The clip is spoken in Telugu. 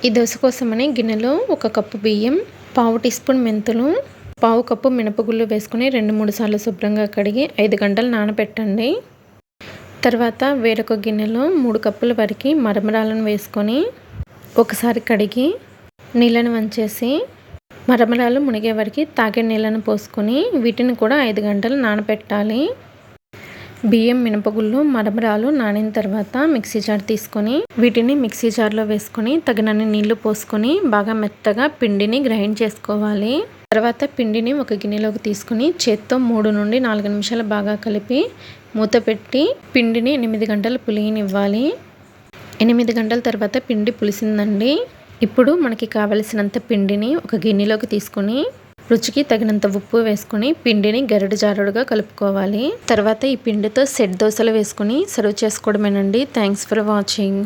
ఈ దోశ కోసమని గిన్నెలో 1 కప్పు బియ్యం, పావు టీ స్పూన్ మెంతులు, పావు కప్పు మినపగుళ్ళు వేసుకొని 2-3 సార్లు శుభ్రంగా కడిగి 5 గంటలు నానబెట్టండి. తర్వాత వేరొక గిన్నెలో 3 కప్పుల వరకు మరమరాలను వేసుకొని ఒకసారి కడిగి నీళ్ళను వంచేసి మరమరాలు మునిగే వరకు తాగే నీళ్ళను పోసుకొని వీటిని కూడా 5 గంటలు నానబెట్టాలి. బియ్యం, మినపగుళ్ళు, మరమరాలు నానిన తర్వాత మిక్సీ జార్ తీసుకొని వీటిని మిక్సీ జార్లో వేసుకొని తగినన్ని నీళ్లు పోసుకొని బాగా మెత్తగా పిండిని గ్రైండ్ చేసుకోవాలి. తర్వాత పిండిని ఒక గిన్నెలోకి తీసుకొని చేత్తో 3 నుండి 4 నిమిషాలు బాగా కలిపి మూత పెట్టి పిండిని 8 గంటలు పులియనివ్వాలి. 8 గంటల తర్వాత పిండి పులిసిందండి. ఇప్పుడు మనకి కావలసినంత పిండిని ఒక గిన్నెలోకి తీసుకొని రుచికి తగినంత ఉప్పు వేసుకొని పిండిని గరిటె జారుడుగా కలుపుకోవాలి. తర్వాత ఈ పిండితో సెట్ దోశలు వేసుకొని సర్వ్ చేసుకోవడమేనండి. Thanks for watching.